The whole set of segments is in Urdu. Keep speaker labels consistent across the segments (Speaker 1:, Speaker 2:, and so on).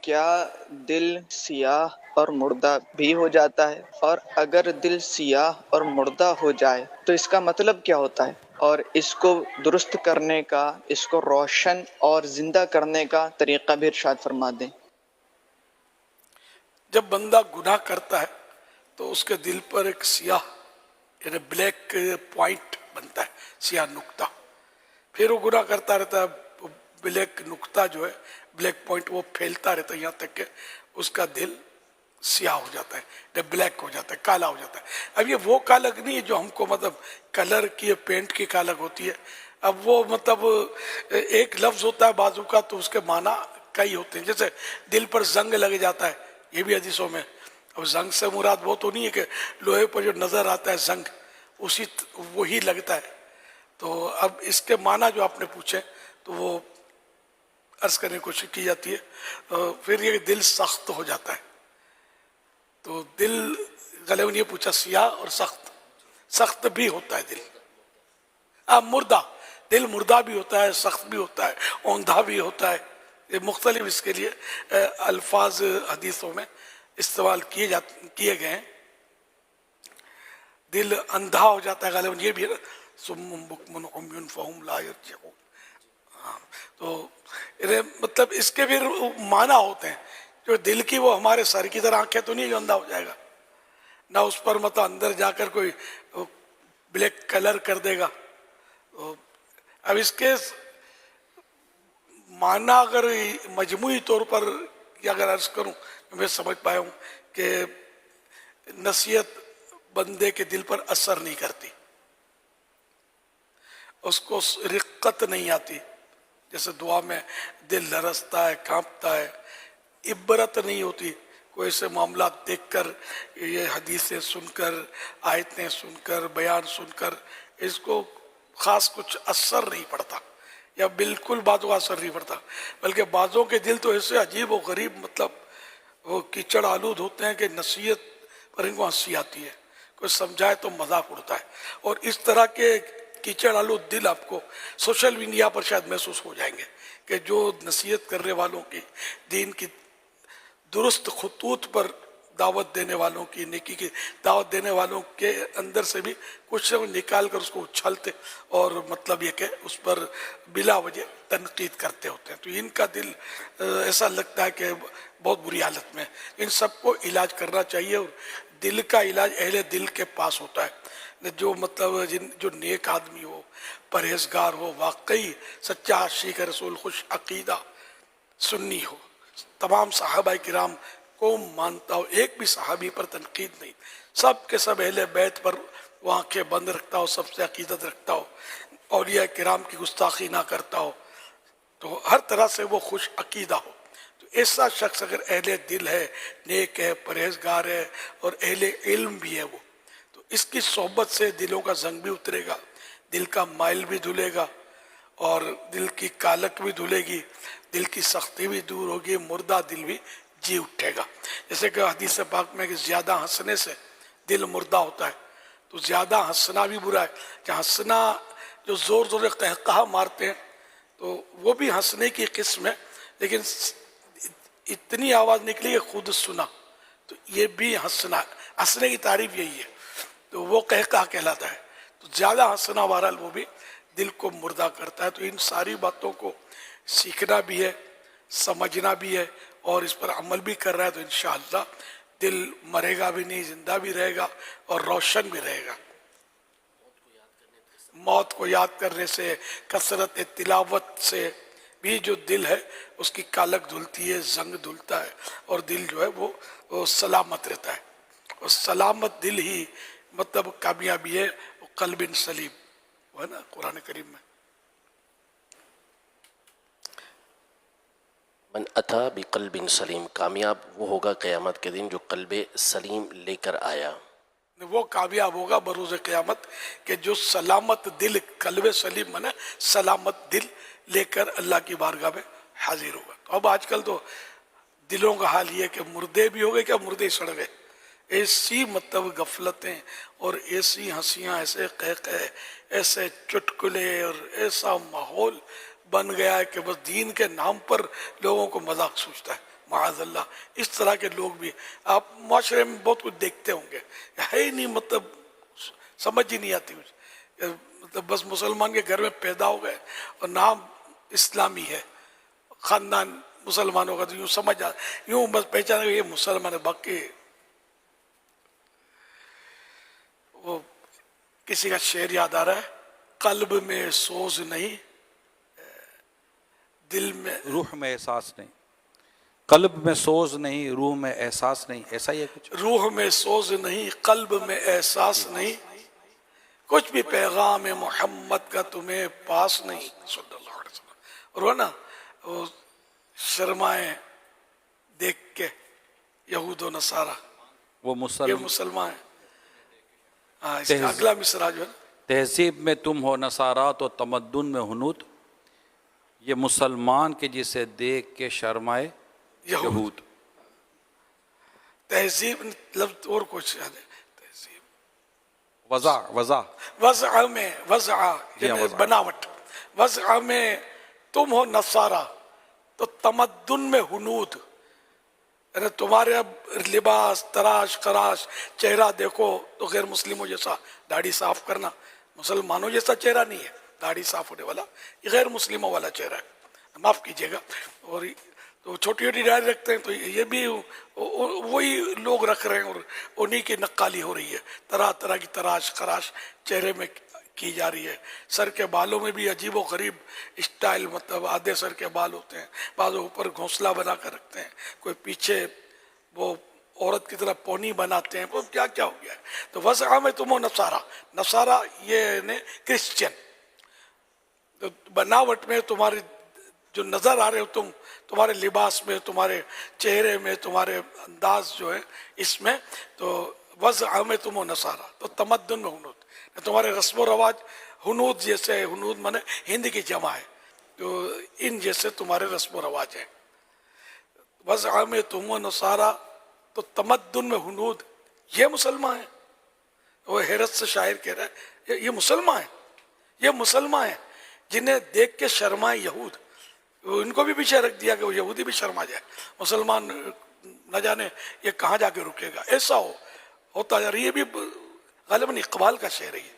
Speaker 1: کیا دل سیاہ اور مردہ بھی ہو جاتا ہے؟ اور اگر دل سیاہ اور مردہ ہو جائے تو اس کا مطلب کیا ہوتا ہے؟ اور اس کو درست کرنے کا، اس کو روشن اور زندہ کرنے کا طریقہ بھی ارشاد فرما دیں۔
Speaker 2: جب بندہ گناہ کرتا ہے تو اس کے دل پر ایک سیاہ یعنی بلیک پوائنٹ بنتا ہے، سیاہ نقطہ، پھر وہ گناہ کرتا رہتا ہے، بلیک نقطہ جو ہے، بلیک پوائنٹ وہ پھیلتا رہتا ہے یہاں تک کہ اس کا دل سیاہ ہو جاتا ہے، بلیک ہو جاتا ہے، کالا ہو جاتا ہے۔ اب یہ وہ کالک نہیں ہے جو ہم کو مطلب کلر کی پینٹ کی کالک ہوتی ہے، اب وہ مطلب ایک لفظ ہوتا ہے بازو کا تو اس کے معنی کئی ہوتے ہیں، جیسے دل پر زنگ لگ جاتا ہے، یہ بھی حدیثوں میں۔ اب زنگ سے مراد وہ تو نہیں ہے کہ لوہے پر جو نظر آتا ہے زنگ وہی لگتا ہے، تو اب اس کے معنی جو آپ نے پوچھے تو وہ عرض کرنے کی کوشش کی جاتی ہے۔ پھر یہ دل سخت ہو جاتا ہے، تو دل غالباً یہ پوچھا سیاہ اور سخت بھی ہوتا ہے دل، مردہ، دل مردہ بھی ہوتا ہے، سخت بھی ہوتا ہے، اوندھا بھی ہوتا ہے، یہ مختلف اس کے لیے الفاظ حدیثوں میں استعمال کیے گئے ہیں۔ دل اندھا ہو جاتا ہے غالباً یہ بھی ہے نا، صم بکم عمی فہم لا یرجعون۔ تو مطلب اس کے بھی معنی ہوتے ہیں، جو دل کی وہ ہمارے سر کی طرح آنکھیں تو نہیں جو اندھا ہو جائے گا، نہ اس پر مطلب اندر جا کر کوئی بلیک کلر کر دے گا۔ اب اس کے معنی اگر مجموعی طور پر اگر عرض کروں میں سمجھ پایا ہوں کہ نصیحت بندے کے دل پر اثر نہیں کرتی، اس کو رقت نہیں آتی، جیسے دعا میں دل لرزتا ہے، کانپتا ہے، عبرت نہیں ہوتی، کوئی ایسے معاملات دیکھ کر، یہ حدیثیں سن کر، آیتیں سن کر، بیان سن کر اس کو خاص کچھ اثر نہیں پڑتا، یا بالکل بعضوں کا اثر نہیں پڑتا، بلکہ بعضوں کے دل تو ایسے عجیب و غریب مطلب وہ کیچڑ آلود ہوتے ہیں کہ نصیحت پر ان کو ہنسی آتی ہے، کوئی سمجھائے تو مذاق اڑتا ہے۔ اور اس طرح کے کیچڑ آلود دل آپ کو سوشل میڈیا پر شاید محسوس ہو جائیں گے کہ جو نصیحت کرنے والوں کی، دین کی درست خطوط پر دعوت دینے والوں کی، نیکی کی دعوت دینے والوں کے اندر سے بھی کچھ نکال کر اس کو اچھالتے اور مطلب یہ کہ اس پر بلا وجہ تنقید کرتے ہوتے ہیں، تو ان کا دل ایسا لگتا ہے کہ بہت بری حالت میں۔ ان سب کو علاج کرنا چاہیے، اور دل کا علاج اہل دل کے پاس ہوتا ہے، جو مطلب جو نیک آدمی ہو، پرہیزگار ہو، واقعی سچا عاشق رسول، خوش عقیدہ سنی ہو، تمام صحابہ کرام کو مانتا ہو، ایک بھی صحابی پر تنقید نہیں، سب کے سب اہل بیت پر وہ آنکھیں بند رکھتا ہو، سب سے عقیدت رکھتا ہو، اولیاء کرام کی گستاخی نہ کرتا ہو، تو ہر طرح سے وہ خوش عقیدہ ہو، تو ایسا شخص اگر اہل دل ہے، نیک ہے، پرہیزگار ہے، اور اہل علم بھی ہے وہ، تو اس کی صحبت سے دلوں کا زنگ بھی اترے گا، دل کا مائل بھی دھلے گا، اور دل کی کالک بھی دھلے گی، دل کی سختی بھی دور ہوگی، مردہ دل بھی جی اٹھے گا۔ جیسے کہ حدیث پاک میں کہ زیادہ ہنسنے سے دل مردہ ہوتا ہے، تو زیادہ ہنسنا بھی برا ہے، کہ ہنسنا جو زور زور قہقہا مارتے ہیں تو وہ بھی ہنسنے کی قسم ہے، لیکن اتنی آواز نکلی کہ خود سنا تو یہ بھی ہنسنے کی تعریف یہی ہے، تو وہ قہقہا کہلاتا ہے۔ تو زیادہ ہنسنا بہرحال وہ بھی دل کو مردہ کرتا ہے، تو ان ساری باتوں کو سیکھنا بھی ہے، سمجھنا بھی ہے، اور اس پر عمل بھی کر رہا ہے، تو انشاءاللہ دل مرے گا بھی نہیں، زندہ بھی رہے گا اور روشن بھی رہے گا۔ موت کو یاد کرنے سے، کثرت تلاوت سے بھی جو دل ہے اس کی کالک دھلتی ہے، زنگ دھلتا ہے، اور دل جو ہے وہ سلامت رہتا ہے، اور سلامت دل ہی مطلب کامیابی ہے، قلب سلیم، وہ ہے نا قرآن کریم میں۔
Speaker 3: من اتا بقلب سلیم، کامیاب وہ ہوگا قیامت کے دن جو قلب سلیم لے کر آیا،
Speaker 2: وہ کامیاب ہوگا بروز قیامت کہ جو سلامت دل، قلب سلیم مانا سلامت دل لے کر اللہ کی بارگاہ میں حاضر ہوگا۔ تو اب آج کل تو دلوں کا حال یہ کہ مردے بھی ہو گئے، کیا مردے سڑ گئے، ایسی مطلب غفلتیں اور ایسی ہنسیاں، ایسے قہقہے، ایسے چٹکلے، اور ایسا ماحول بن گیا ہے کہ بس دین کے نام پر لوگوں کو مذاق سوچتا ہے، معاذ اللہ. اس طرح کے لوگ بھی آپ معاشرے میں بہت کچھ دیکھتے ہوں گے, ہے ہی نہیں, مطلب سمجھ ہی نہیں آتی مجھے, مطلب بس مسلمان کے گھر میں پیدا ہو گئے اور نام اسلامی ہے, خاندان مسلمانوں کا, تو یوں سمجھ یوں بس پہچانے یہ مسلمان ہے. باقی وہ کسی کا شعر یاد آ رہا ہے, قلب میں سوز نہیں, دل میں
Speaker 4: روح میں احساس نہیں, قلب میں سوز نہیں, روح میں احساس نہیں, ایسا ہی ہے کچھ.
Speaker 2: روح میں سوز نہیں, قلب میں احساس نہیں, کچھ بھی پیغام محمد کا تمہیں پاس نہیں صلی اللہ علیہ وسلم. اور وہ نا وہ شرمائے دیکھ کے یہود و نصارہ,
Speaker 4: وہ
Speaker 2: یہ مسلمان ہیں. ہاں, اس کا
Speaker 4: تہذیب-
Speaker 2: اگلا مصرع جو ہے نا,
Speaker 4: تہذیب میں تم ہو نصارات و تمدن میں ہنود, یہ مسلمان کے جسے دیکھ کے شرمائے یہود.
Speaker 2: تہذیب لفظ اور کچھ یاد ہے, تہذیب
Speaker 4: وضع
Speaker 2: وضع میں, وضع
Speaker 4: جی ہاں,
Speaker 2: یعنی
Speaker 4: وضع.
Speaker 2: بناوٹ, وضع میں تم ہو نصارہ تو تمدن میں ہنود, یعنی تمہارے اب لباس تراش خراش چہرہ دیکھو تو غیر مسلموں جیسا داڑھی صاف کرنا, مسلمانوں جیسا چہرہ نہیں ہے داڑھی صاف ہونے والا, یہ غیر مسلموں والا چہرہ ہے, معاف کیجیے گا. اور تو چھوٹی چھوٹی داڑھی رکھتے ہیں, تو یہ بھی وہی لوگ رکھ رہے ہیں اور انہی کی نقالی ہو رہی ہے, طرح طرح کی تراش خراش چہرے میں کی جا رہی ہے. سر کے بالوں میں بھی عجیب و غریب اسٹائل, مطلب آدھے سر کے بال ہوتے ہیں, بعض اوپر گھونسلہ بنا کر رکھتے ہیں, کوئی پیچھے وہ عورت کی طرح پونی بناتے ہیں, وہ کیا کیا ہو گیا ہے. تو وضع میں تم ہو نصارہ, نصارہ یہ کرسچن, تو بناوٹ میں تمہارے جو نظر آ رہے ہو تم, تمہارے لباس میں, تمہارے چہرے میں, تمہارے انداز جو ہے اس میں, تو وضع میں تم ہو نصارہ تو تمدن میں ہنود, تمہارے رسم و رواج ہنود جیسے, ہنود مانے ہند کی جمع ہے, تو ان جیسے تمہارے رسم و رواج ہیں. وضع میں تم ہو نصارہ تو تمدن میں ہنود, یہ مسلمان ہیں. وہ حیرت سے شاعر کہہ رہا ہے یہ مسلمان ہیں, یہ مسلمان ہیں جنہیں دیکھ کے شرمائے یہود. ان کو بھی پیچھے رکھ دیا کہ وہ یہودی بھی شرما جائے, مسلمان نہ جانے یہ کہاں جا کے رکے گا, ایسا ہوتا جا رہا. یہ بھی غالباً اقبال کا شعر ہے یہ.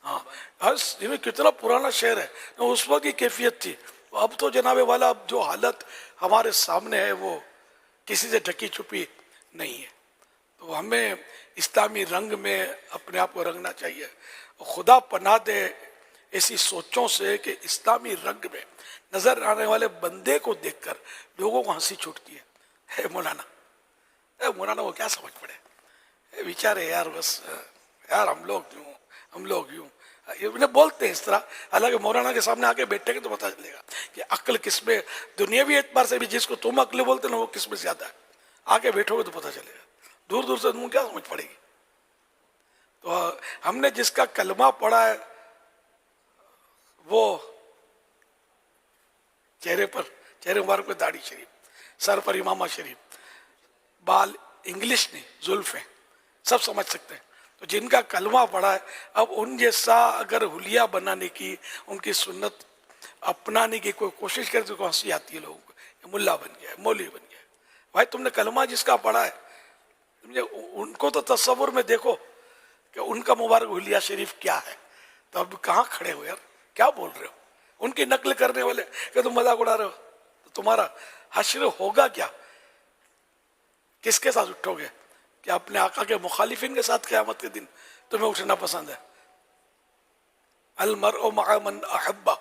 Speaker 2: ہاں, کتنا پرانا شعر ہے, اس وقت کی کیفیت تھی. اب تو جناب والا جو حالت ہمارے سامنے ہے وہ کسی سے ڈھکی چھپی نہیں ہے. تو ہمیں اسلامی رنگ میں اپنے آپ کو رنگنا چاہیے. خدا پناہ دے ایسی سوچوں سے کہ اسلامی رنگ میں نظر آنے والے بندے کو دیکھ کر لوگوں کو ہنسی چھوٹتی ہے. مولانا وہ کیا سمجھ پڑے بیچارے یار, بس یار ہم لوگ یوں انہیں بولتے ہیں اس طرح. حالانکہ مولانا کے سامنے آ کے بیٹھے گے تو پتہ چلے گا کہ عقل کس میں, دنیاوی اعتبار سے بھی جس کو تم عقل بولتے نا وہ کس میں زیادہ ہے. آ کے بیٹھو گے تو پتہ چلے گا. دور دور سے تم کیا سمجھ پڑے گی. تو ہم نے جس کا کلمہ پڑھا ہے وہ چہرے مبارک پہ داڑھی شریف, سر پر امامہ شریف, بال انگلش نہیں زلفیں, سب سمجھ سکتے ہیں. تو جن کا کلمہ پڑھا ہے, اب ان جیسا اگر حلیہ بنانے کی, ان کی سنت اپنانے کی کوئی کوشش کرے تو ہنسی آتی ہے لوگوں کو, یہ ملا بن گیا ہے, مولوی بن گیا ہے. بھائی تم نے کلمہ جس کا پڑھا ہے, ان کو تو تصور میں دیکھو کہ ان کا مبارک حلیہ شریف کیا ہے. تو اب کہاں کھڑے ہو یار, کیا بول رہے ہو. ان کی نقل کرنے والے کہ تم مذاق اڑا رہے ہو, تو تمہارا حشر ہوگا کیا, کس کے ساتھ اٹھو گے. کہ اپنے آقا کے مخالفین کے ساتھ قیامت کے دن تمہیں اٹھنا پسند ہے. المرء مع من احبہ,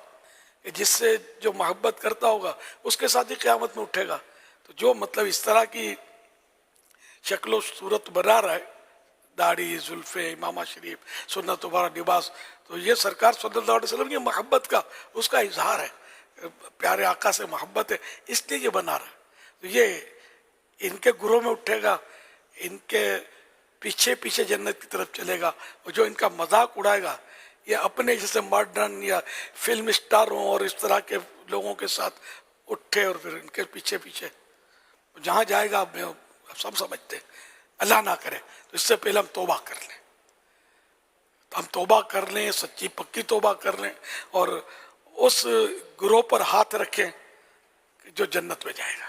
Speaker 2: جس سے جو محبت کرتا ہوگا اس کے ساتھ ہی قیامت میں اٹھے گا. تو جو مطلب اس طرح کی شکل و صورت بنا رہا ہے, داڑھی زلفیں امامہ شریف سنت وبارہ لباس, تو یہ سرکار صلی اللہ علیہ وسلم کی محبت کا اس کا اظہار ہے, پیارے آقا سے محبت ہے اس لیے یہ بنا رہا ہے. تو یہ ان کے گروہ میں اٹھے گا, ان کے پیچھے پیچھے جنت کی طرف چلے گا, اور جو ان کا مذاق اڑائے گا یہ اپنے جیسے ماڈرن یا فلم اسٹاروں اور اس طرح کے لوگوں کے ساتھ اٹھے اور پھر ان کے پیچھے پیچھے جہاں جائے گا سب سمجھتے ہیں. اللہ نہ کرے تو اس سے پہلے ہم توبہ کر لیں, ہم توبہ کر لیں, سچی پکی توبہ کر لیں, اور اس گروہ پر ہاتھ رکھیں جو جنت میں جائے گا.